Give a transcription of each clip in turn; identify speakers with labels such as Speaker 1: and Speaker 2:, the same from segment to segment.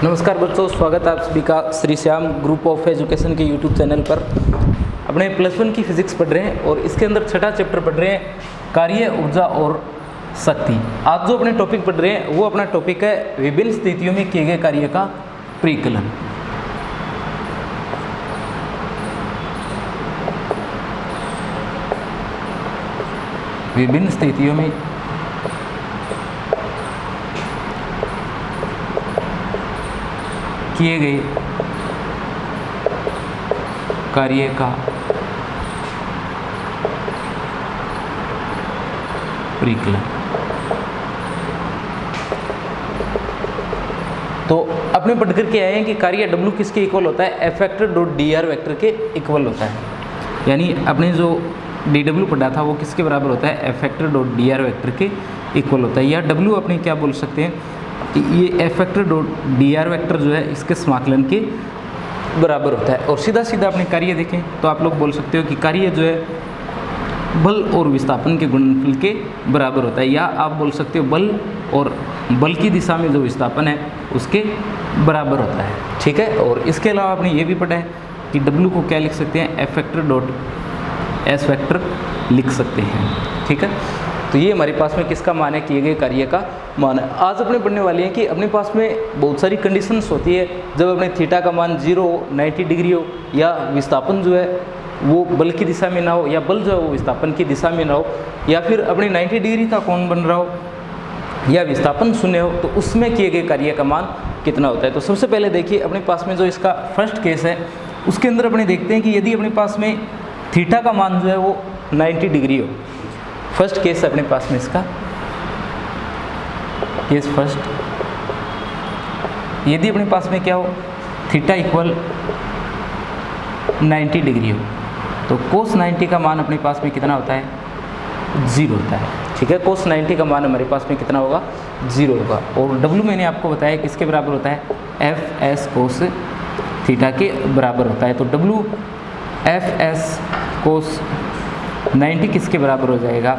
Speaker 1: नमस्कार बच्चों, स्वागत है आप सभी का Shri Shyam group of education के यूट्यूब चैनल पर। अपने +1 की फिजिक्स पढ़ रहे हैं और इसके अंदर छठा चैप्टर पढ़ रहे हैं, कार्य, ऊर्जा और शक्ति। आज जो अपने टॉपिक पढ़ रहे हैं वो अपना टॉपिक है विभिन्न स्थितियों में किए गए कार्य का परिकलन। विभिन्न स्थितियों में किए गए कार्य का परिकलन। तो अपने पढ़ करके आए हैं कि कार्य W किसके इक्वल होता है, F vector dot dr vector के इक्वल होता है। यानी अपने जो dw पढ़ा था वो किसके बराबर होता है, F vector dot dr vector के इक्वल होता है। या W अपने क्या बोल सकते हैं, ये F vector dot dr vector जो है इसके समाकलन के बराबर होता है। और सीधा सीधा अपने कार्य देखें तो आप लोग बोल सकते हो कि कार्य जो है बल और विस्थापन के गुणनफल के बराबर होता है। या आप बोल सकते हो बल और बल की दिशा में जो विस्थापन है उसके बराबर होता है। ठीक है। और इसके अलावा आपने ये भी पढ़ा है कि W को क्या लिख सकते हैं, F vector dot S vector लिख सकते हैं। ठीक है। तो ये हमारे पास में किसका मान है, किए गए कार्य का मान है। आज अपने पढ़ने वाले हैं कि अपने पास में बहुत सारी कंडीशंस होती है जब अपने थीटा का मान 0 हो, 90 डिग्री हो, या विस्थापन जो है वो बल की दिशा में ना हो, या बल जो है वो विस्थापन की दिशा में ना हो, या फिर अपने 90 डिग्री का कोण बन रहा हो, या विस्थापन शून्य हो, तो उसमें किए गए कार्य का मान कितना होता है। तो सबसे पहले देखिए अपने पास में जो इसका फर्स्ट केस है उसके अंदर अपने देखते हैं कि यदि अपने पास में थीटा का मान जो है वो 90 डिग्री हो। फर्स्ट केस है अपने पास में इसका केस फर्स्ट, यदि अपने पास में क्या हो, थीटा इक्वल 90 डिग्री हो, तो कोस 90 का मान अपने पास में कितना होता है, 0 होता है। ठीक है। कोस 90 का मान हमारे पास में कितना होगा, 0 होगा। और W मैंने आपको बताया किसके बराबर होता है, एफ एस कोस थीटा के बराबर होता है। तो W एफ एस कोस 90 किसके बराबर हो जाएगा,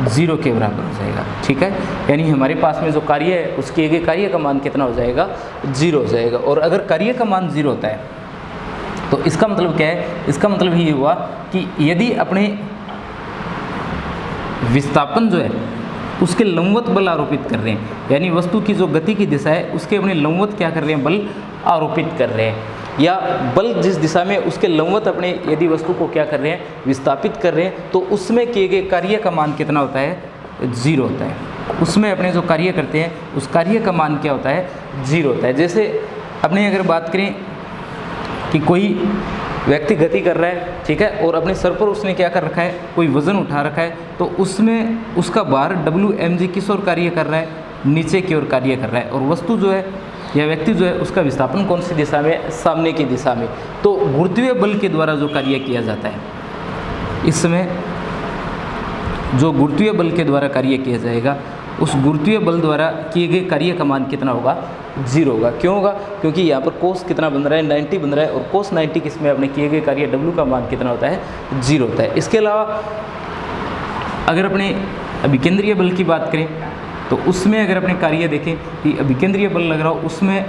Speaker 1: 0 के बराबर हो जाएगा। ठीक है। यानी हमारे पास में जो कार्य है उसके किए गए कार्य का मान कितना हो जाएगा, 0 हो जाएगा। और अगर कार्य का मान 0 होता है तो इसका मतलब क्या है, इसका मतलब ये हुआ कि यदि अपने विस्थापन जो है उसके लंबवत बल आरोपित कर रहे हैं, यानी वस्तु की जो गति की दिशा है उसके अपने लंबवत क्या कर रहे हैं, बल आरोपित कर रहे हैं, या बल जिस दिशा में उसके लंबवत अपने यदि वस्तु को क्या कर रहे हैं, विस्थापित कर रहे हैं, तो उसमें किए गए कार्य का मान कितना होता है, 0 होता है। उसमें अपने जो कार्य करते हैं उस कार्य का मान क्या होता है, 0 होता है। जैसे अपने अगर बात करें कि कोई व्यक्ति गति कर रहा है, ठीक है, और अपने सर पर उसने क्या कर रखा है, कोई वजन उठा रखा है, तो उसमें उसका भार WmG किस ओर कार्य कर रहा है, नीचे की ओर कार्य कर रहा है, और वस्तु जो है या व्यक्ति जो है उसका विस्थापन कौन सी दिशा में, सामने की दिशा में। तो गुरुत्वीय बल के द्वारा जो कार्य किया जाता है, इसमें जो गुरुत्वीय बल के द्वारा कार्य किया जाएगा उस गुरुत्वीय बल द्वारा किए गए कार्य का मान कितना होगा, 0 होगा। क्यों होगा, क्योंकि यहाँ पर कोस कितना बन रहा है, 90 बन रहा है, और कोस 90 किसमें अपने किए गए कार्य W का मान कितना होता है, 0 होता है। इसके अलावा अगर अपने अभिकेंद्रीय बल की बात करें तो उसमें अगर अपने कार्य देखें कि अभिकेंद्रीय बल लग रहा हो उसमें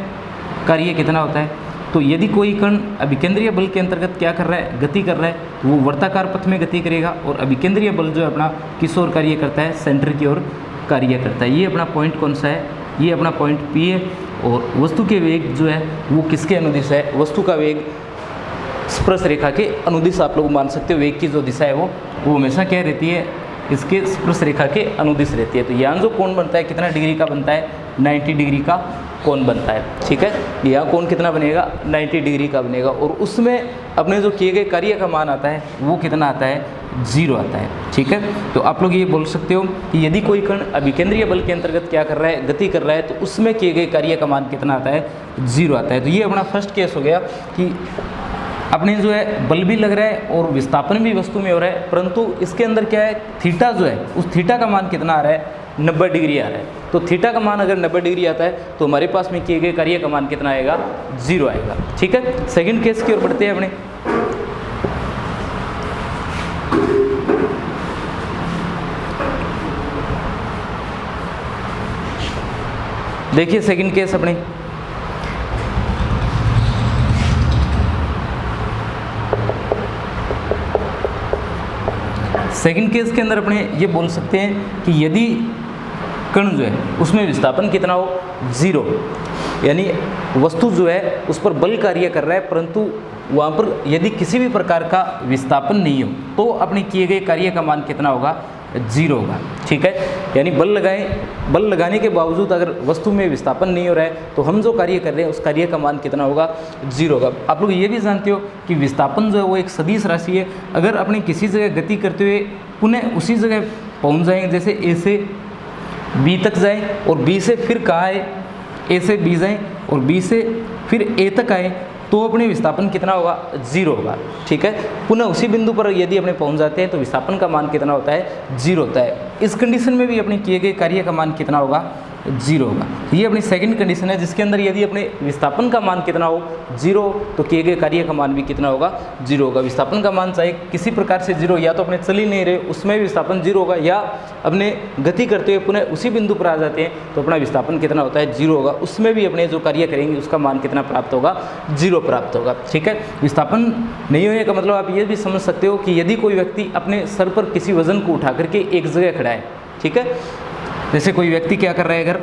Speaker 1: कार्य कितना होता है, तो यदि कोई कण अभिकेंद्रीय बल के अंतर्गत क्या कर रहा है, गति कर रहा है, तो वो वर्ताकार पथ में गति करेगा, और अभिकेंद्रीय बल जो है अपना किस ओर कार्य करता है, सेंटर की ओर कार्य करता है। ये अपना पॉइंट कौन सा है, ये अपना पॉइंट P है। और वस्तु के वेग जो है वो किसके अनुदिश है, वस्तु का वेग स्पर्श रेखा के अनुदिश आप लोग मान सकते हो। वेग की जो दिशा है वो हमेशा क्या रहती है, इसके स्पर्श रेखा के अनुदिश रहती है। तो यहाँ जो कोण बनता है कितना डिग्री का बनता है, 90 डिग्री का कोण बनता है। ठीक है। यहाँ कोण कितना बनेगा, 90 डिग्री का बनेगा, और उसमें अपने जो किए गए कार्य का मान आता है वो कितना आता है, 0 आता है। ठीक है। तो आप लोग ये बोल सकते हो कि यदि कोई कण अभिकेंद्रीय बल के अंतर्गत क्या कर रहा है, गति कर रहा है, तो उसमें किए गए कार्य का मान कितना आता है, 0 आता है। तो ये अपना फर्स्ट केस हो गया कि अपने जो है बल भी लग रहा है और विस्थापन भी वस्तु में हो रहा है, परंतु इसके अंदर क्या है, थीटा जो है उस थीटा का मान कितना आ रहा है, 90 डिग्री आ रहा है। तो थीटा का मान अगर 90 डिग्री आता है तो हमारे पास में किए गए कार्य का मान कितना आएगा, 0 आएगा। ठीक है। सेकंड केस की ओर बढ़ते हैं अपने। देखिए सेकंड केस अपने सेकंड केस के अंदर अपने ये बोल सकते हैं कि यदि कण जो है उसमें विस्थापन कितना हो, 0, यानी वस्तु जो है उस पर बल कार्य कर रहा है परंतु वहाँ पर यदि किसी भी प्रकार का विस्थापन नहीं हो तो अपने किए गए कार्य का मान कितना होगा, 0 होगा। ठीक है, यानी बल लगाने के बावजूद अगर वस्तु में विस्थापन नहीं हो रहा है तो हम जो कार्य कर रहे हैं उस कार्य का मान कितना होगा, 0 होगा। आप लोग ये भी जानते हो कि विस्थापन जो है वो एक सदिश राशि है। अगर अपने किसी जगह गति करते हुए पुनः उसी जगह पहुंच जाएंगे, जैसे ए से बी तक जाए और बी से फिर कहाँ आए, ए से बी जाए और बी से फिर ए तक आए, तो अपने विस्थापन कितना होगा, 0 होगा। ठीक है, पुनः उसी बिंदु पर यदि अपने पहुंच जाते हैं तो विस्थापन का मान कितना होता है, 0 होता है। इस कंडीशन में भी अपने किए गए कार्य का मान कितना होगा, 0 होगा। ये अपनी सेकंड कंडीशन है जिसके अंदर यदि अपने विस्थापन का मान कितना हो, 0, तो किए गए कार्य का मान भी कितना होगा, 0 होगा। विस्थापन का मान चाहे किसी प्रकार से 0, या तो अपने चल ही नहीं रहे उसमें विस्थापन 0 होगा, या अपने गति करते हुए पुनः उसी बिंदु पर आ जाते हैं तो अपना विस्थापन कितना होता है, 0 होगा। उसमें भी अपने जो कार्य करेंगे उसका मान कितना प्राप्त होगा, 0 प्राप्त होगा। ठीक है, विस्थापन नहीं होने का मतलब आप ये भी समझ सकते हो कि यदि कोई व्यक्ति अपने सर पर किसी वजन को उठा करके एक जगह खड़ा है, ठीक है, जैसे कोई व्यक्ति क्या कर रहा है, अगर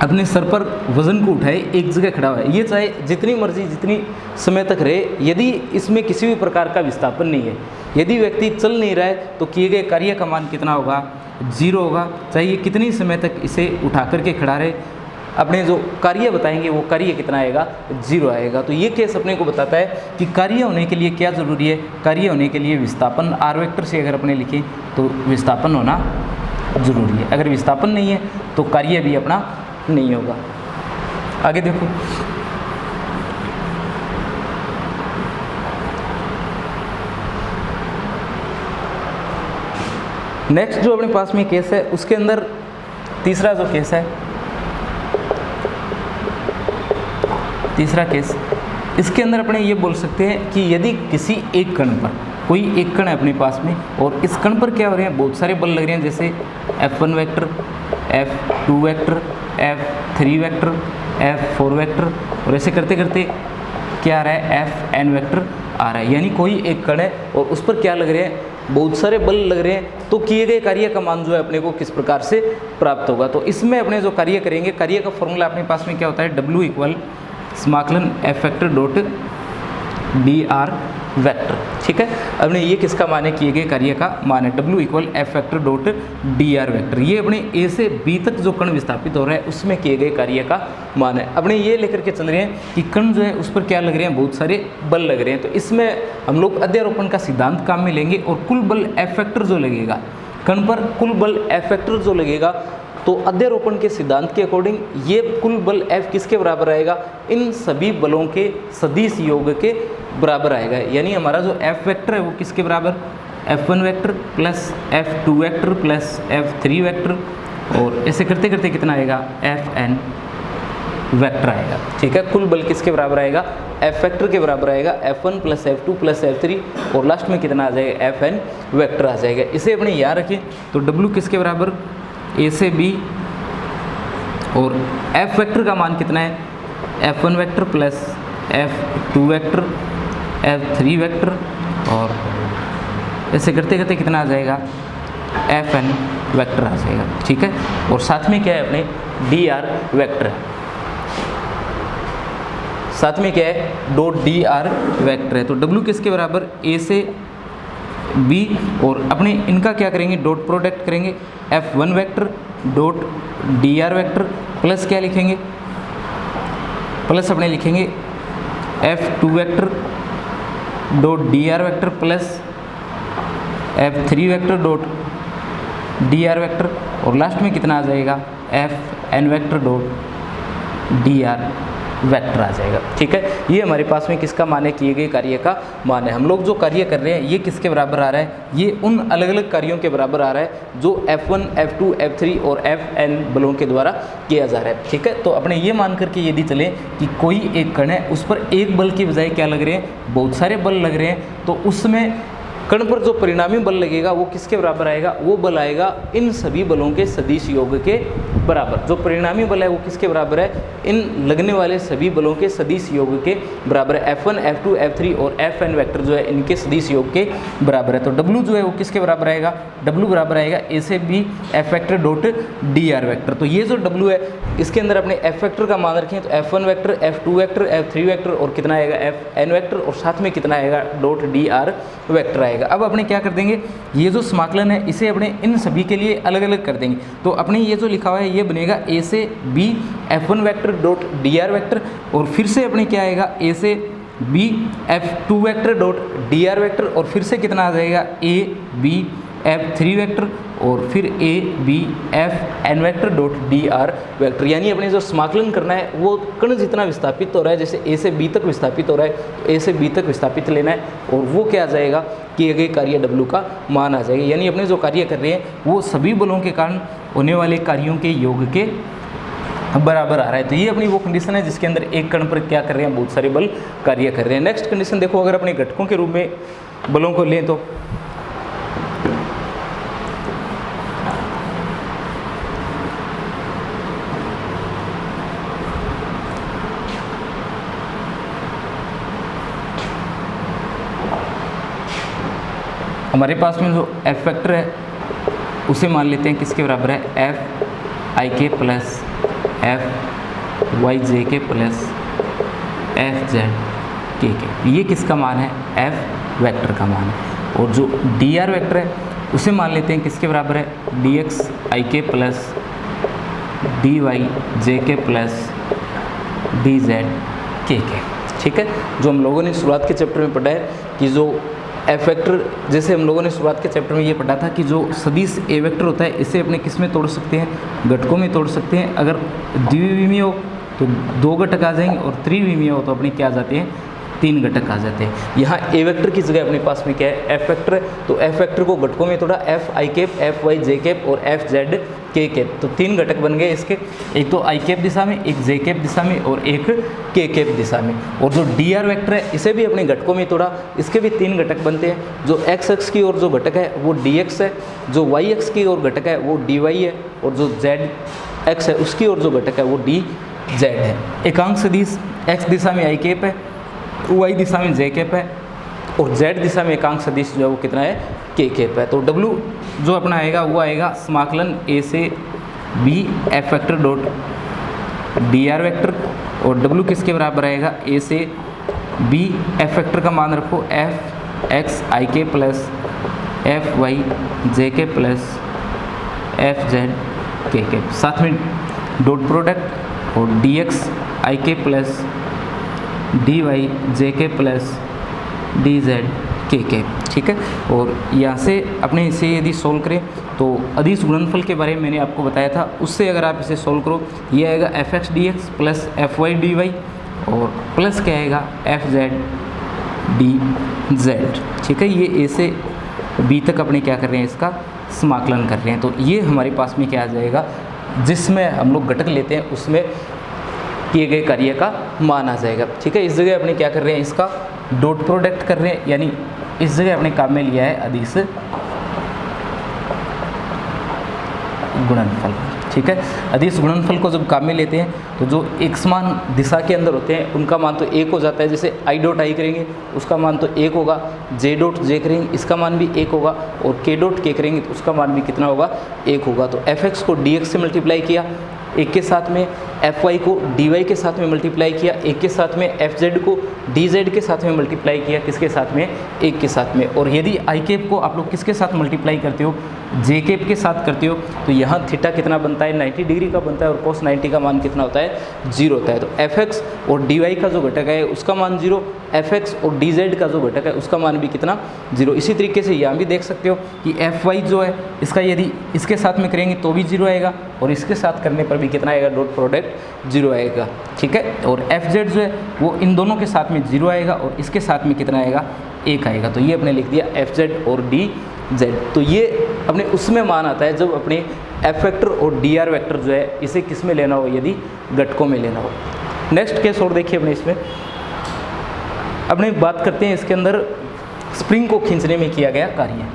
Speaker 1: अपने सर पर वजन को उठाए एक जगह खड़ा हुआ है, ये चाहे जितनी मर्जी जितनी समय तक रहे, यदि इसमें किसी भी प्रकार का विस्थापन नहीं है, यदि व्यक्ति चल नहीं रहा है तो किए गए कार्य का मान कितना होगा, 0 होगा। चाहे ये कितनी समय तक इसे उठा करके खड़ा रहे, अपने जो कार्य बताएंगे वो कार्य कितना आएगा, 0 आएगा। तो ये केस अपने को बताता है कि कार्य होने के लिए क्या जरूरी है, कार्य होने के लिए विस्थापन आर वेक्टर से अगर अपने लिखें तो विस्थापन होना जरूरी है। अगर विस्थापन नहीं है तो कार्य भी अपना नहीं होगा। आगे देखो, नेक्स्ट जो अपने पास में केस है उसके अंदर तीसरा जो केस है, तीसरा केस, इसके अंदर अपने ये बोल सकते हैं कि यदि किसी एक कण पर, कोई एक कण है अपने पास में और इस कण पर क्या हो रहे हैं, बहुत सारे बल लग रहे हैं, जैसे F1 vector, F2 vector, F3 vector, F4 vector, और ऐसे करते करते क्या आ रहा है, Fn वेक्टर आ रहा है। यानी कोई एक कण है और उस पर क्या लग रहे हैं, बहुत सारे बल लग रहे हैं, तो किए गए कार्य का मान जो है अपने को किस प्रकार से प्राप्त होगा। तो इसमें अपने जो कार्य करेंगे, कार्य का फॉर्मूला अपने पास में क्या होता है, W इक्वल समाकलन F vector dot dr vector. ठीक है, अपने ये किसका मान है, किए गए कार्य का मान है, W equal F vector dot dr vector. ये अपने A से B तक जो कण विस्थापित हो रहा है उसमें किए गए कार्य का मान है। अपने ये लेकर के चल रहे हैं कि कण जो है उस पर क्या लग रहे हैं, बहुत सारे बल लग रहे हैं। तो इसमें हम लोग अध्यारोपण का सिद्धांत काम में लेंगे और कुल बल F वेक्टर जो लगेगा कण पर, कुल बल F वेक्टर जो लगेगा, तो अध्यारोपण के सिद्धांत के अकॉर्डिंग ये कुल बल F किसके बराबर आएगा, इन सभी बलों के सदिश योग के बराबर आएगा। यानी हमारा जो F वेक्टर है वो किसके बराबर, F1 vector plus F2 vector plus F3 vector, और ऐसे करते करते कितना आएगा, Fn वेक्टर आएगा। ठीक है, कुल बल किसके बराबर आएगा, F वेक्टर के बराबर आएगा, F1 plus F2 plus F3, और लास्ट में कितना आ जाएगा, Fn वेक्टर आ जाएगा। इसे अपने याद रखें। तो W किसके बराबर, A से B, और F वेक्टर का मान कितना है, F1 vector plus F2 vector F3 vector, और ऐसे करते करते कितना आ जाएगा, Fn वेक्टर आ जाएगा। ठीक है, और साथ में क्या है अपने dr वेक्टर, साथ में क्या है, डॉट dr वेक्टर है। तो W किसके बराबर, A से B, और अपने इनका क्या करेंगे, डॉट प्रोडक्ट करेंगे, F1 vector dot dr vector plus क्या लिखेंगे, प्लस अपने लिखेंगे F2 vector dot dr vector plus F3 vector dot dr vector, और लास्ट में कितना आ जाएगा, Fn vector dot dr vector आ जाएगा। ठीक है, ये हमारे पास में किसका मान है, किए गए कार्य का मान है। हम लोग जो कार्य कर रहे हैं ये किसके बराबर आ रहा है, ये उन अलग अलग कार्यों के बराबर आ रहा है जो F1, F2, F3 और Fn बलों के द्वारा किया जा रहा है। ठीक है, तो अपने ये मान करके यदि चले कि कोई एक कण है उस पर एक बल की बजाय क्या लग रहे हैं, बहुत सारे बल लग रहे हैं, तो उसमें कण पर जो परिणामी बल लगेगा वो किसके बराबर आएगा, वो बल आएगा इन सभी बलों के सदिश योग के बराबर। जो परिणामी बल है वो किसके बराबर है, इन लगने वाले सभी बलों के सदिश योग के बराबर है। F1 F2 F3 और Fn वेक्टर जो है इनके सदिश योग के बराबर है। तो W जो है वो किसके बराबर आएगा, W बराबर आएगा A से B F vector dot dr vector. तो ये जो W है इसके अंदर अपने F वेक्टर का मान रखें तो F1 vector F2 vector F3 vector और कितना आएगा Fn वेक्टर और साथ में कितना आएगा डॉट dr वेक्टर आएगा। अब अपने क्या कर देंगे, ये जो समाकलन है इसे अपने इन सभी के लिए अलग अलग कर देंगे। तो अपने ये जो लिखा हुआ है ये बनेगा A से B F1 vector dot dr vector और फिर से अपने क्या आएगा A से B F2 vector dot dr vector और फिर से कितना आ जाएगा A B F3 वेक्टर और फिर A B Fn vector dot dr vector. यानी अपने जो समाकलन करना है वो कण जितना विस्थापित हो रहा है, जैसे A से B तक विस्थापित हो रहा है तो A से B तक विस्थापित लेना है और वो क्या आ जाएगा, किए गए कार्य W का मान आ जाएगा। यानी अपने जो कार्य कर रहे हैं वो सभी बलों के कारण होने वाले कार्यों के योग के बराबर आ रहा है। तो ये अपनी वो कंडीशन है जिसके अंदर एक कण पर क्या कर रहे हैं, बहुत सारे बल कार्य कर रहे हैं। नेक्स्ट कंडीशन देखो, अगर अपने घटकों के रूप में बलों को लें तो हमारे पास में जो F वेक्टर है उसे मान लेते हैं किसके बराबर है, F I के प्लस F Y J के प्लस F Z K के। ये किसका मान है, F वेक्टर का मान है। और जो dr वेक्टर है उसे मान लेते हैं किसके बराबर है, dx I के प्लस dy J के प्लस dz K के। ठीक है, जो हम लोगों ने शुरुआत के चैप्टर में पढ़ा है कि जो F वेक्टर, जैसे हम लोगों ने शुरुआत के चैप्टर में ये पढ़ा था कि जो सदिश A वेक्टर होता है इसे अपने किस में तोड़ सकते हैं, घटकों में तोड़ सकते हैं। अगर द्विविमीय हो तो 2 घटक आ जाएंगे और त्रिविमीय हो तो अपने क्या आ जाते हैं, 3 घटक आ जाते हैं। यहाँ A वेक्टर की जगह अपने पास में क्या है, F वेक्टर है। तो F वेक्टर को घटकों में तोड़ा, F I cap, F Y J cap और F Z K कैप। तो 3 घटक बन गए इसके, एक तो I कैप दिशा में, एक J कैप दिशा में और एक K कैप दिशा में। और जो dr वेक्टर है इसे भी अपने घटकों में तोड़ा, इसके भी 3 घटक बनते हैं। जो x अक्ष की ओर जो घटक है वो dx है, जो y अक्ष की ओर घटक है वो dy है और जो z अक्ष है उसकी ओर जो घटक है वो dz है। एकांक सदिश x दिशा में I कैप है, y दिशा में j कैप है और z दिशा में एकांक सदिश जो है वो कितना है, k कैप है। तो w जो अपना आएगा वो आएगा समाकलन a से b f vector dot dr vector और w किसके बराबर आएगा, a से b f वेक्टर का मान रखो f x I के प्लस f y j के प्लस f z k के, साथ में डॉट प्रोडक्ट और dx I के प्लस dy j के प्लस dz k के। ठीक है, और यहाँ से अपने इसे यदि सोल्व करें तो अदिश गुणनफल के बारे में मैंने आपको बताया था, उससे अगर आप इसे सोल्व करो ये आएगा fx dx plus fy dy और प्लस क्या आएगा fz dz। ठीक है, ये a से b तक अपने क्या कर रहे हैं, इसका समाकलन कर रहे हैं। तो ये हमारे पास में क्या आ जाएगा, जिसमें हम लोग घटक लेते हैं उसमें किए गए कार्य का मान आ जाएगा। ठीक है, इस जगह अपने क्या कर रहे हैं, इसका डॉट प्रोडक्ट कर रहे हैं, यानी इस जगह अपने काम में लिया है अदिश गुणनफल। ठीक है, अदिश गुणनफल को जब काम में लेते हैं तो जो एक समान दिशा के अंदर होते हैं उनका मान तो 1 हो जाता है। जैसे I डॉट I करेंगे उसका मान तो 1 होगा, J डॉट J करेंगे इसका मान भी 1 होगा और K डॉट K करेंगे तो उसका मान भी कितना होगा, 1 होगा। तो fx को dx से मल्टीप्लाई किया, एक के साथ में fy को dy के साथ में मल्टीप्लाई किया, एक के साथ में fz को dz के साथ में मल्टीप्लाई किया, किसके साथ में, एक के साथ में। और यदि I कैप को आप लोग किसके साथ मल्टीप्लाई करते हो, j कैप के साथ करते हो तो यहाँ थीटा कितना बनता है, 90 डिग्री का बनता है और cos 90 का मान कितना होता है, 0 होता है। तो fx और dy का जो घटक है उसका मान 0, fx और dz का जो घटक है उसका मान भी कितना, 0। इसी तरीके से यहाँ भी देख सकते हो कि fy जो है इसका यदि इसके साथ में करेंगे तो भी 0 आएगा और इसके साथ करने पर भी कितना आएगा, डॉट प्रोडक्ट 0 आएगा। ठीक है, और fz जो है वो इन दोनों के साथ में 0 आएगा और इसके साथ में कितना आएगा, 1 आएगा। तो ये अपने लिख दिया fz और dz। तो ये अपने उसमें मान आता है जब अपने f वेक्टर और dr वेक्टर जो है इसे किस में लेना हो, यदि घटकों में लेना हो। नेक्स्ट केस और देखिए अपने इसमें अपने बात करते हैं इसके अंदर स्प्रिंग को खींचने में किया गया कार्य।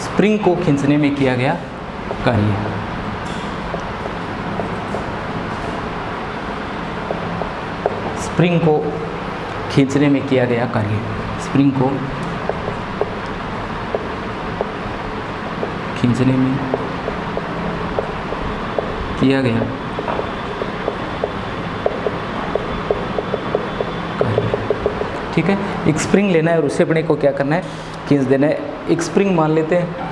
Speaker 1: स्प्रिंग को खींचने में किया गया कार्य। स्प्रिंग को खींचने में किया गया कार्य। स्प्रिंग को खींचने में किया गया कार्य। ठीक है, एक स्प्रिंग लेना है और उसे अपने को क्या करना है, खींच देना है। एक स्प्रिंग मान लेते हैं,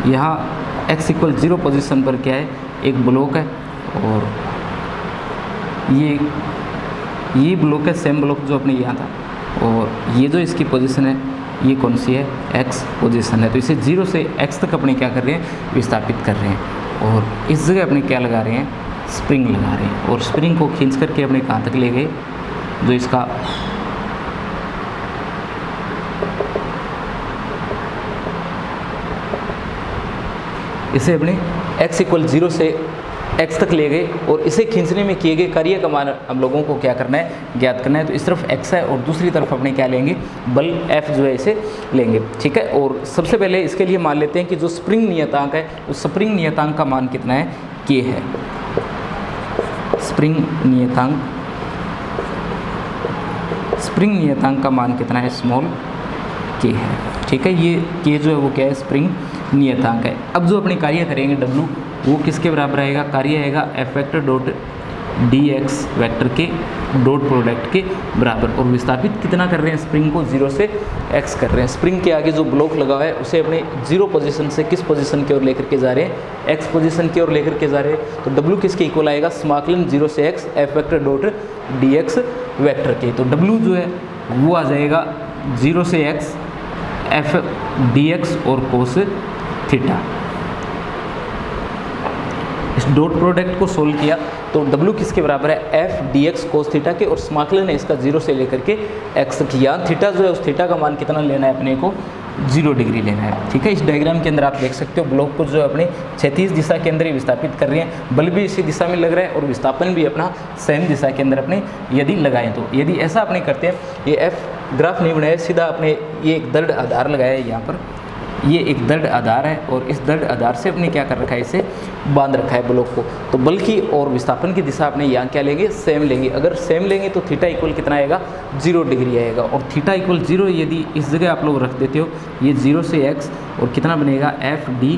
Speaker 1: यहाँ x इक्वल 0 पोजीशन पर क्या है, एक ब्लॉक है और ये ब्लॉक है, सेम ब्लॉक जो अपने यहाँ था, और ये जो इसकी पोजीशन है ये कौन सी है, x पोजीशन है। तो इसे 0 से x तक अपने क्या कर रहे हैं, विस्थापित कर रहे हैं, और इस जगह अपने क्या लगा रहे हैं, स्प्रिंग लगा रहे हैं। और स्प्रिंग को खींच करके अपने कहाँ तक ले गए, जो इसका इसे अपने x इक्वल 0 से x तक ले गए, और इसे खींचने में किए गए कार्य का मान हम लोगों को क्या करना है, ज्ञात करना है। तो इस तरफ x है और दूसरी तरफ अपने क्या लेंगे, बल F जो है इसे लेंगे। ठीक है, और सबसे पहले इसके लिए मान लेते हैं कि जो स्प्रिंग नियतांक है, उस स्प्रिंग नियतांक का मान कितना है, k है। स्प्रिंग नियतांक का मान कितना है, स्मॉल k है। ठीक है, ये k जो है वो क्या है, स्प्रिंग नियतांक है। अब जो अपने कार्य करेंगे W, वो किसके बराबर आएगा, कार्य आएगा F vector dot dx vector के डॉट प्रोडक्ट के बराबर। और विस्थापित कितना कर रहे हैं, स्प्रिंग को 0 से x कर रहे हैं। स्प्रिंग के आगे जो ब्लॉक लगा हुआ है उसे अपने 0 पोजीशन से किस पोजीशन की ओर लेकर के जा रहे हैं, x पोजीशन की ओर लेकर के जा रहे हैं। तो W किसके इक्वल आएगा, समाकलन 0 से x F vector dot dx vector के। तो W जो है वो आ जाएगा 0 से x F dx और कोस थीटा। इस डॉट प्रोडक्ट को सोल्व किया तो W किसके बराबर है, F dx कोस थीटा के, और समाकलन है इसका 0 से लेकर के x तक। यहाँ थीटा जो है उस थीटा का मान कितना लेना है, अपने को 0 डिग्री लेना है। ठीक है, इस डायग्राम के अंदर आप देख सकते हो ब्लॉक को जो अपने क्षैतिज दिशा के अंदर ही विस्थापित कर रहे हैं, बल भी इसी दिशा में लग रहा है और विस्थापन भी अपना सेम दिशा के अंदर अपने यदि लगाएं। तो यदि ऐसा अपने करते हैं, ये F ग्राफ नहीं बनाया, सीधा अपने ये एक दृढ़ आधार लगाया है, यहाँ पर ये एक दृढ़ आधार है, और इस दृढ़ आधार से अपने क्या कर रखा है, इसे बांध रखा है ब्लॉक को। तो बल की और विस्थापन की दिशा अपने यहाँ क्या लेंगे, सेम लेंगे। अगर सेम लेंगे तो थीटा इक्वल कितना आएगा, 0 डिग्री आएगा। और थीटा इक्वल 0 यदि इस जगह आप लोग रख देते हो, ये 0 से x और कितना बनेगा, F d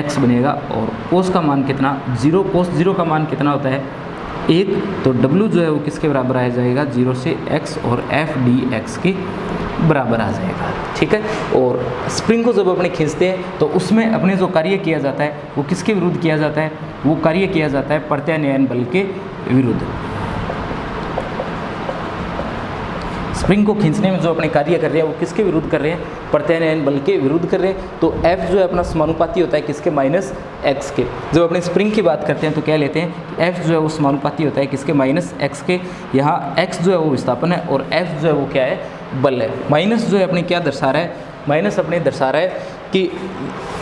Speaker 1: x बनेगा। और कोस का मान कितना, 0, कोस 0 का मान कितना होता है, 1। तो W जो है वो किसके बराबर आ जाएगा, 0 से x और F d x के बराबर आ जाएगा। ठीक है, और स्प्रिंग को जब अपने खींचते हैं तो उसमें अपने जो कार्य किया जाता है वो किसके विरुद्ध किया जाता है, वो कार्य किया जाता है प्रत्यानयन बल के विरुद्ध। स्प्रिंग को खींचने में जो अपने कार्य कर रहे हैं वो किसके विरुद्ध कर रहे हैं, प्रत्यानयन बल के विरुद्ध कर रहे हैं। तो F जो है अपना समानुपाती होता है किसके, -x के। जब अपने स्प्रिंग की बात करते हैं तो क्या लेते हैं, F जो है वो समानुपाती होता है किसके, -x के। यहाँ x जो है वो विस्थापन है और F जो है वो क्या है, बल है। माइनस जो है अपने क्या दर्शा रहा है, माइनस अपने दर्शा रहा है कि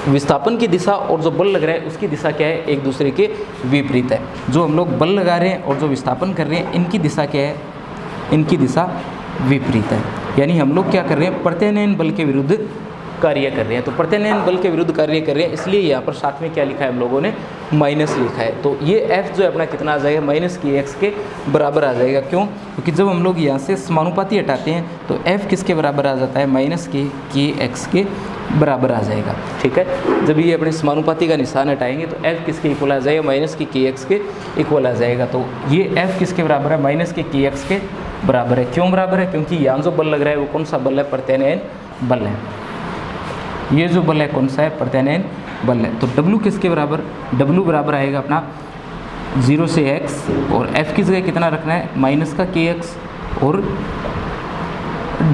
Speaker 1: विस्थापन की दिशा और जो बल लग रहा है उसकी दिशा क्या है, एक दूसरे के विपरीत है। जो हम लोग बल लगा रहे हैं और जो विस्थापन कर रहे हैं इनकी दिशा क्या है, इनकी दिशा विपरीत है। यानी हम लोग क्या कर रहे हैं, प्रत्यानयन बल के विरुद्ध कार्य कर रहे हैं। तो प्रत्यानयन बल के विरुद्ध कार्य कर रहे हैं, इसलिए यहाँ पर साथ में क्या लिखा है हम लोगों ने, माइनस लिखा है। तो ये F जो है अपना कितना आ जाएगा, -kx के बराबर आ जाएगा। क्यों, क्योंकि जब हम लोग यहाँ से समानुपाती हटाते हैं तो F किसके बराबर आ जाता है, -kx के बराबर आ जाएगा। ठीक है, जब ये अपने समानुपाती का निशान हटाएंगे तो F किसके इक्वल आ जाएगा, -kx के इक्वल आ जाएगा। तो ये F किसके बराबर है, -kx के बराबर है। क्यों बराबर है, क्योंकि यहाँ जो बल लग रहा है वो कौन सा बल है, प्रत्यानयन बल है। ये जो बल है कौन सा है, प्रत्यानयन बल है। तो W किसके बराबर, W बराबर आएगा अपना 0 से x, और F की जगह कितना रखना है, -kx और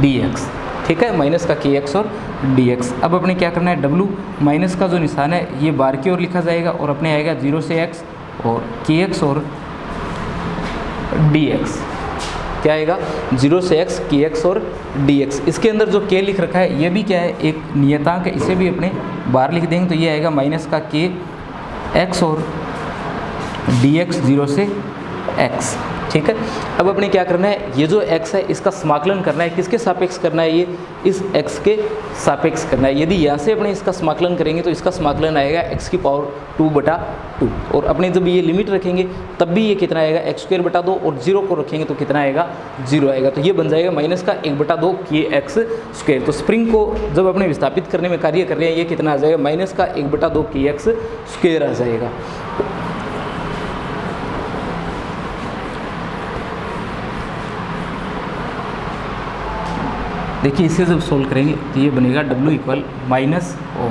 Speaker 1: dx। ठीक है, -kx और dx। अब अपने क्या करना है, W माइनस का जो निशान है ये बार की ओर लिखा जाएगा और अपने आएगा 0 से x और के एक्स और डी एक्स, क्या आएगा 0 से x के एक्स और डी एक्स। इसके अंदर जो k लिख रखा है ये भी क्या है, एक नियतांक है, इसे भी अपने बाहर लिख देंगे तो ये आएगा माइनस का के एक्स और डी एक्स 0 से x। ठीक है, अब अपने क्या करना है, ये जो x है इसका समाकलन करना है, किसके सापेक्ष करना है, ये इस x के सापेक्ष करना है। यदि यहाँ से अपने इसका समाकलन करेंगे तो इसका समाकलन आएगा x की पावर 2/2, और अपने जब ये लिमिट रखेंगे तब भी ये कितना आएगा x²/2, और 0 को रखेंगे तो कितना आएगा 0 आएगा, तो ये बन जाएगा माइनस का 1/2 के एक्स स्क्वायर। तो स्प्रिंग को जब अपने विस्थापित करने में कार्य कर रहे हैं, ये कितना आ जाएगा माइनस का 1/2 के एक्स स्क्वायर आ जाएगा। देखिए इसे जब सोल्व करेंगे तो ये बनेगा W इक्वल माइनस और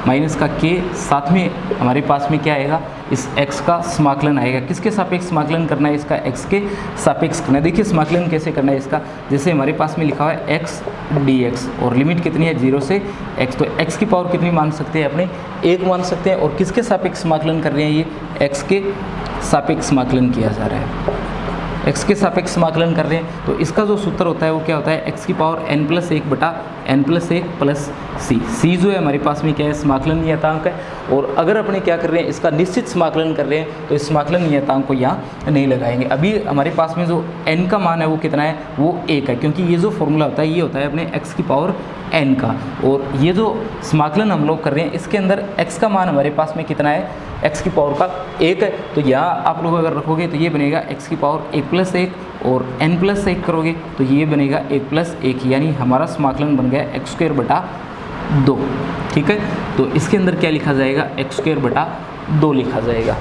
Speaker 1: माइनस का k, साथ में हमारे पास में क्या आएगा, इस x का समाकलन आएगा। किसके सापेक्ष समाकलन करना है, इसका x के सापेक्ष करना है। देखिए समाकलन कैसे करना है इसका, जैसे हमारे पास में लिखा हुआ है x dx और लिमिट कितनी है 0 से x, तो x की पावर कितनी मान सकते हैं अपने 1 मान सकते हैं, और किसके सापेक्ष समाकलन कर रहे हैं, ये x के सापेक्ष समाकलन किया जा रहा है, x के सापेक्ष समाकलन कर रहे हैं। तो इसका जो सूत्र होता है वो क्या होता है, x की पावर n+1/n+1 प्लस c जो है हमारे पास में क्या है, समाकलन नियतांक है। और अगर अपने क्या कर रहे हैं, इसका निश्चित समाकलन कर रहे हैं तो इस समाकलन नियतांक को यहाँ नहीं लगाएंगे। अभी हमारे पास में जो n का मान है वो कितना है, वो 1 है, क्योंकि ये जो फॉर्मूला होता है ये होता है अपने x की पावर n का, और ये जो समाकलन हम लोग कर रहे हैं इसके अंदर x का मान हमारे पास में कितना है, x की पावर का 1 है। तो यहाँ आप लोग अगर रखोगे तो ये बनेगा x की पावर 1+1, और n+1 करोगे तो ये बनेगा 1+1, यानी हमारा समाकलन बन गया x²/2। ठीक है, तो इसके अंदर क्या लिखा जाएगा, x²/2 लिखा जाएगा।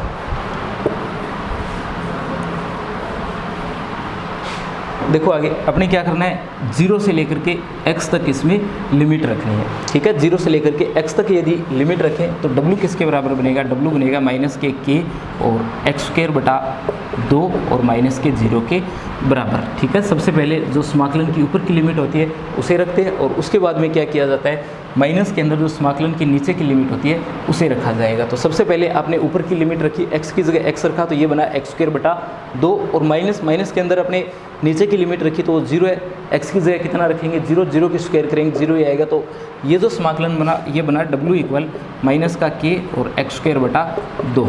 Speaker 1: देखो आगे अपने क्या करना है, 0 से लेकर के x तक इसमें लिमिट रखनी है। ठीक है, 0 से लेकर के x तक यदि लिमिट रखें तो w किसके बराबर बनेगा, w बनेगा माइनस के k और x²/2 और माइनस के 0 के बराबर। ठीक है, सबसे पहले जो समाकलन की ऊपर की लिमिट होती है उसे रखते हैं, और उसके बाद में क्या किया जाता है, माइनस के अंदर जो समाकलन की नीचे की लिमिट होती है उसे रखा जाएगा। तो सबसे पहले आपने ऊपर की लिमिट रखी, x की जगह x रखा तो ये बना x²/2, और माइनस के अंदर अपने नीचे की लिमिट रखी तो वो 0 है, x की जगह कितना रखेंगे 0, 0 की स्क्वायर करेंगे 0 ही आएगा। तो ये जो समाकलन बना ये बना W इक्वल माइनस का k और x²/2।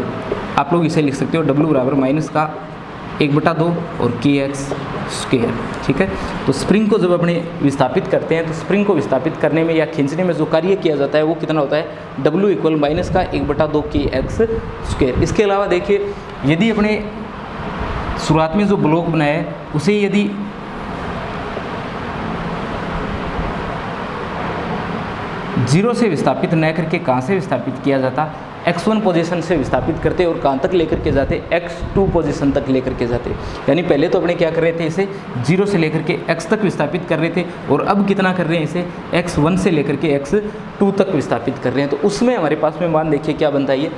Speaker 1: आप लोग इसे लिख सकते हो W बराबर माइनस का 1/2 और kx²। ठीक है, तो स्प्रिंग को जब अपने विस्थापित करते हैं तो स्प्रिंग को विस्थापित करने में या खींचने में जो कार्य किया जाता है वो कितना होता है, W इक्वल माइनस का 1/2 kx²। इसके अलावा देखिए यदि अपने शुरुआत में जो ब्लॉक बनाया है उसे यदि जीरो से विस्थापित न करके कहाँ से विस्थापित किया जाता, x1 पोजीशन से विस्थापित करते और कहाँ तक लेकर के जाते, x2 पोजीशन तक लेकर के जाते। यानी पहले तो अपने क्या कर रहे थे, इसे 0 से लेकर के x तक विस्थापित कर रहे थे, और अब कितना कर रहे हैं, इसे x1 से लेकर के x2 तक विस्थापित कर रहे हैं। तो उसमें हमारे पास में मान देखिए क्या बनता है, ये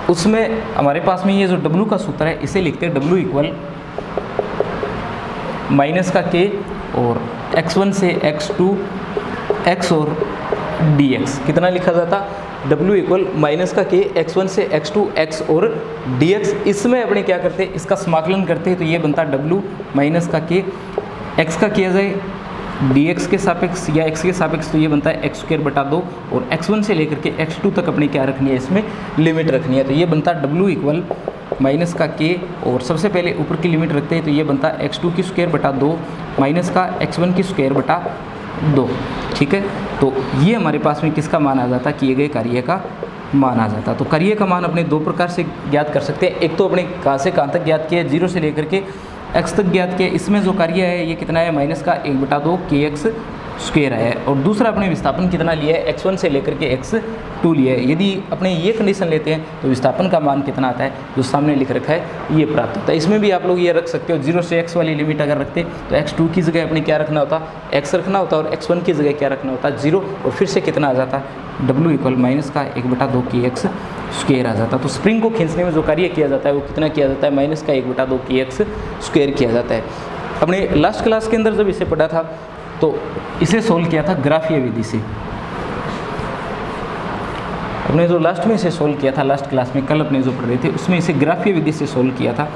Speaker 1: उसमें हमारे पास में ये जो W का सूत्र है इसे लिखते हैं W इक्वल माइनस का k और x1 से x2 x और dx। कितना लिखा जाता, W इक्वल माइनस का k x1 से x2 x और dx। इसमें अपने क्या करते हैं, इसका समाकलन करते हैं तो ये बनता W माइनस का k, x का किया जाए dx के सापेक्ष या x के सापेक्ष तो ये बनता है x²/2, और x1 से लेकर के x2 तक अपने क्या रखनी है, इसमें लिमिट रखनी है। तो ये बनता है W इक्वल माइनस का k, और सबसे पहले ऊपर की लिमिट रखते हैं तो ये बनता है x2 की स्क्वायर/2 माइनस का x1 की स्क्वायर/2। ठीक है, तो ये हमारे पास में किसका मान आ जाता, किए गए कार्य का मान आ जाता। तो कार्य का मान अपने दो प्रकार से ज्ञात कर सकते हैं। एक तो अपने कहाँ से कहाँ तक ज्ञात किया है, 0 से लेकर के x तक ज्ञात किया। इसमें जो कार्य है ये कितना है, माइनस का 1/2 kx² है, और दूसरा अपने विस्थापन कितना लिया है, x1 से लेकर के x2 लिया है। यदि अपने ये कंडीशन लेते हैं तो विस्थापन का मान कितना आता है, जो सामने लिख रखा है ये प्राप्त होता है। इसमें भी आप लोग ये रख सकते हो, 0 से x वाली लिमिट अगर रखते तो x2 की जगह अपने क्या रखना होता, x रखना होता, और x1 की जगह क्या रखना होता 0, और फिर से कितना आ जाता, W इक्वल माइनस का 1/2 kx² आ जाता। तो स्प्रिंग को खींचने में जो कार्य किया जाता है वो कितना किया जाता है, माइनस का 1/2 kx² किया जाता है। अपने लास्ट क्लास के अंदर जब इसे पढ़ा था तो इसे सोल्व किया था ग्राफीय विधि से। हमने जो लास्ट में इसे सोल्व किया था, लास्ट क्लास में कल अपने जो पढ़ रहे थे उसमें इसे ग्राफीय विधि से सोल्व किया था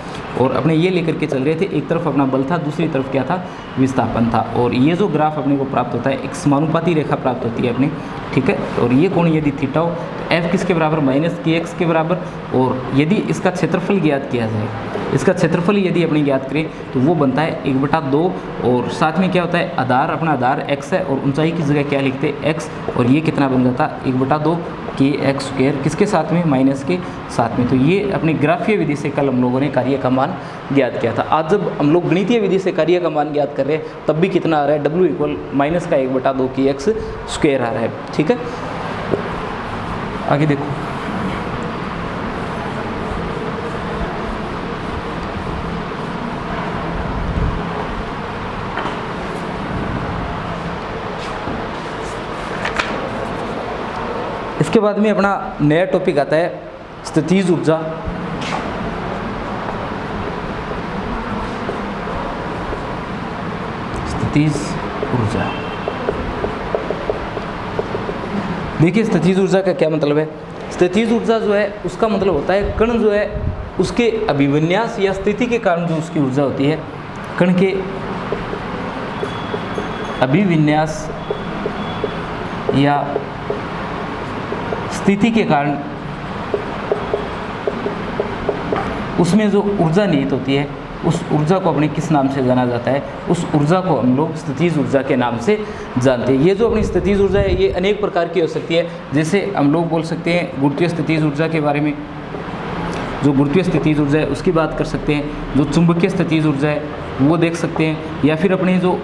Speaker 1: और अपने ये लेकर के चल रहे थे, एक तरफ अपना बल था, दूसरी तरफ क्या था, विस्थापन था। और ये जो ग्राफ अपने को प्राप्त होता है, एक समानुपाती रेखा प्राप्त होती है अपनी, ठीक है। और ये कोण यदि थीटा हो तो एफ किसके बराबर, माइनस के एक्स के बराबर। और यदि इसका क्षेत्रफल ज्ञात किया जाए, इसका क्षेत्रफल यदि अपने ज्ञात करें तो वो बनता है 1/2 और साथ में क्या होता है, आधार, अपना आधार x है और ऊंचाई की जगह क्या लिखते हैं, x, और ये कितना बन जाता है 1/2 के एक्स स्क्वायर, किसके साथ में, माइनस के साथ में। तो ये अपनी ग्राफीय विधि से कल हम लोगों ने कार्य का मान ज्ञात किया था। आज जब हम लोग गणितीय विधि से कार्य का मान ज्ञात कर रहे हैं तब भी कितना आ रहा है, W इक्वल माइनस का 1/2 के एक्स स्क्वायर आ रहा है, ठीक है। आगे देखो, इसके बाद में अपना नया टॉपिक आता है स्थितिज ऊर्जा। स्थितिज ऊर्जा, देखिए स्थितिज ऊर्जा का क्या मतलब है। स्थितिज ऊर्जा जो है उसका मतलब होता है कण जो है उसके अभिविन्यास या स्थिति के कारण जो उसकी ऊर्जा होती है, कण के अभिविन्यास या स्थिति के कारण उसमें जो ऊर्जा निहित होती है उस ऊर्जा को अपने किस नाम से जाना जाता है, उस ऊर्जा को हम लोग स्थितिज ऊर्जा के नाम से जानते हैं। ये जो अपनी स्थितिज ऊर्जा है ये अनेक प्रकार की हो सकती है, जैसे हम लोग बोल सकते हैं गुरुत्वीय स्थितिज ऊर्जा के बारे में, जो गुरुत्वीय स्थितिज ऊर्जा है उसकी बात कर सकते हैं, जो चुंबकीय स्थितिज ऊर्जा है वो देख सकते हैं, या फिर अपनी जो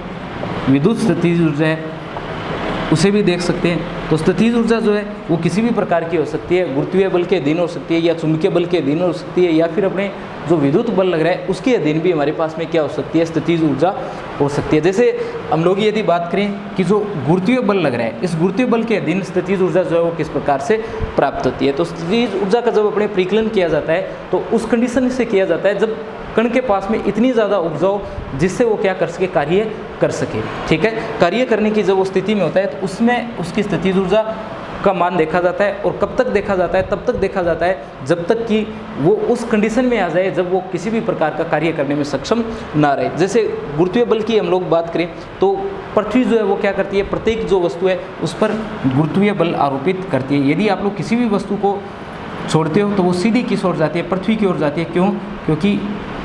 Speaker 1: विद्युत स्थितिज ऊर्जा है उसे भी देख सकते हैं। तो स्थितिज ऊर्जा जो है वो किसी भी प्रकार की हो सकती है, गुरुत्वीय बल के अधीन हो सकती है या चुंबकीय बल के अधीन हो सकती है, या फिर अपने जो विद्युत बल लग रहा है उसके अधीन भी हमारे पास में क्या हो सकती है, स्थितिज ऊर्जा हो सकती है। जैसे हम लोग यदि बात करें कि जो गुरुत्वीय बल लग रहा है, इस गुरुत्वीय बल के अधीन स्थितिज ऊर्जा जो है वो किस प्रकार से प्राप्त होती है। तो स्थितिज ऊर्जा का जब अपने परिकलन किया जाता है तो उस कंडीशन से किया जाता है जब कण के पास में इतनी ज़्यादा ऊर्जा हो जिससे वो क्या कर सके, कार्य कर सके, ठीक है। कार्य करने की जब वो स्थिति में होता है तो उसमें उसकी स्थितिज ऊर्जा का मान देखा जाता है। और कब तक देखा जाता है, तब तक देखा जाता है जब तक कि वो उस कंडीशन में आ जाए जब वो किसी भी प्रकार का कार्य करने में सक्षम ना रहे। जैसे गुरुत्वीय बल की हम लोग बात करें तो पृथ्वी जो है वो क्या करती है, प्रत्येक जो वस्तु है उस पर गुरुत्वीय बल आरोपित करती है। यदि आप लोग किसी भी वस्तु को छोड़ते हो तो वो सीधी किस ओर जाती है, पृथ्वी की ओर जाती है। क्यों? क्योंकि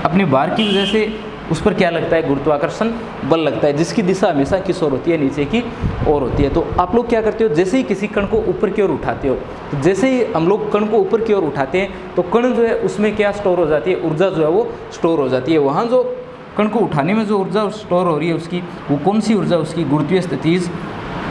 Speaker 1: अपने भार की वजह से उस पर क्या लगता है, गुरुत्वाकर्षण बल लगता है, जिसकी दिशा हमेशा किस ओर होती है, नीचे की ओर होती है। तो आप लोग क्या करते हो, जैसे ही किसी कण को ऊपर की ओर उठाते हो, तो जैसे ही हम लोग कण को ऊपर की ओर उठाते हैं तो कण जो है उसमें क्या स्टोर हो जाती है, ऊर्जा जो है वो स्टोर हो जाती है। वहाँ जो कण को उठाने में जो ऊर्जा स्टोर हो रही है उसकी, वो कौन सी ऊर्जा, उसकी गुरुत्वीय स्थितिज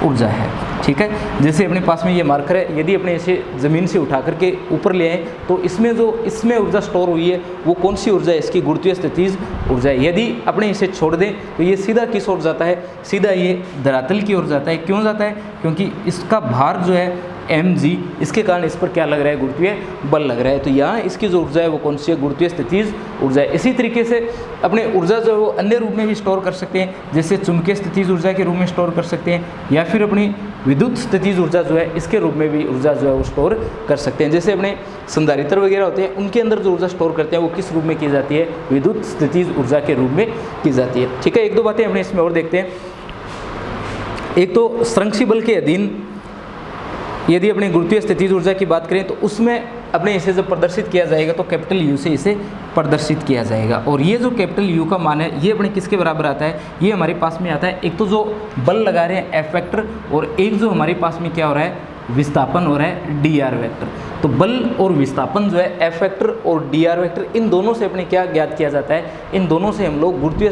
Speaker 1: ऊर्जा है, ठीक है। जैसे अपने पास में ये मार्कर है, यदि अपने इसे ज़मीन से उठा करके ऊपर ले आए तो इसमें जो इसमें ऊर्जा स्टोर हुई है वो कौन सी ऊर्जा है, इसकी गुरुत्वीय स्थितिज ऊर्जा है। यदि अपने इसे छोड़ दें तो ये सीधा किस ओर जाता है, सीधा ये धरातल की ओर जाता है। क्यों जाता है? क्योंकि इसका भार जो है mg, इसके कारण इस पर क्या लग रहा है, गुरुत्वीय बल लग रहा है। तो यहाँ इसकी जो ऊर्जा है वो कौन सी है, गुरुत्वीय स्थितिज ऊर्जा है। इसी तरीके से अपने ऊर्जा जो है वो अन्य रूप में भी स्टोर कर सकते हैं, जैसे चुंबकीय स्थितिज ऊर्जा के रूप में स्टोर कर सकते हैं, या फिर अपनी विद्युत स्थितिज ऊर्जा जो है इसके रूप में भी ऊर्जा जो है वो स्टोर कर सकते हैं। जैसे अपने संधारित्र वगैरह होते हैं उनके अंदर जो ऊर्जा स्टोर करते हैं वो किस रूप में की जाती है, विद्युत स्थितिज ऊर्जा के रूप में की जाती है, ठीक है। एक दो बातें हमने इसमें और देखते हैं। एक तो संरक्षी बल के अधीन यदि अपनी गुरुत्वीय स्थितिज ऊर्जा की बात करें तो उसमें अपने इसे जब प्रदर्शित किया जाएगा तो कैपिटल यू से इसे प्रदर्शित किया जाएगा। और ये जो कैपिटल यू का मान है ये अपने किसके बराबर आता है, ये हमारे पास में आता है, एक तो जो बल लगा रहे हैं एफ वेक्टर, और एक जो हमारे पास में क्या हो रहा है, विस्थापन हो रहा है डी आर वेक्टर। तो बल और विस्थापन जो है एफ वेक्टर और डी आर वेक्टर, इन दोनों से अपने क्या ज्ञात किया जाता है, इन दोनों से हम लोग गुरुत्वीय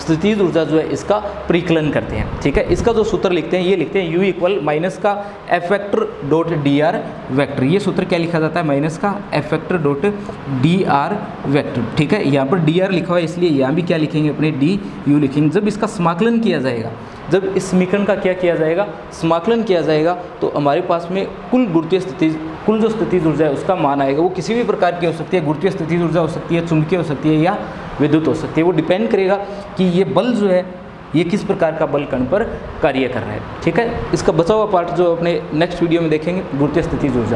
Speaker 1: स्थितिज ऊर्जा जो है इसका परिकलन करते हैं, ठीक है। इसका जो सूत्र लिखते हैं ये लिखते हैं u इक्वल माइनस का F vector dot D R vector. ये सूत्र क्या लिखा जाता है, माइनस का F vector dot D R vector, ठीक है। यहाँ पर डी आर लिखा हुआ है इसलिए यहाँ भी क्या लिखेंगे, अपने डी यू लिखेंगे। जब इसका समाकलन किया जाएगा, जब इस समीकरण का क्या किया जाएगा, समाकलन किया जाएगा, तो हमारे पास में कुल गुरुत्वीय स्थितिज, कुल जो स्थितिज ऊर्जा है उसका मान आएगा। वो किसी भी प्रकार की हो सकती है, गुरुत्वीय स्थितिज ऊर्जा हो सकती है, चुंबकीय हो सकती है, या विद्युत हो सकती है। वो डिपेंड करेगा कि ये बल जो है ये किस प्रकार का बल कण पर कार्य कर रहा है। ठीक है, इसका बचा हुआ पार्ट जो अपने नेक्स्ट वीडियो में देखेंगे, गुरुत्वीय स्थितिज ऊर्जा।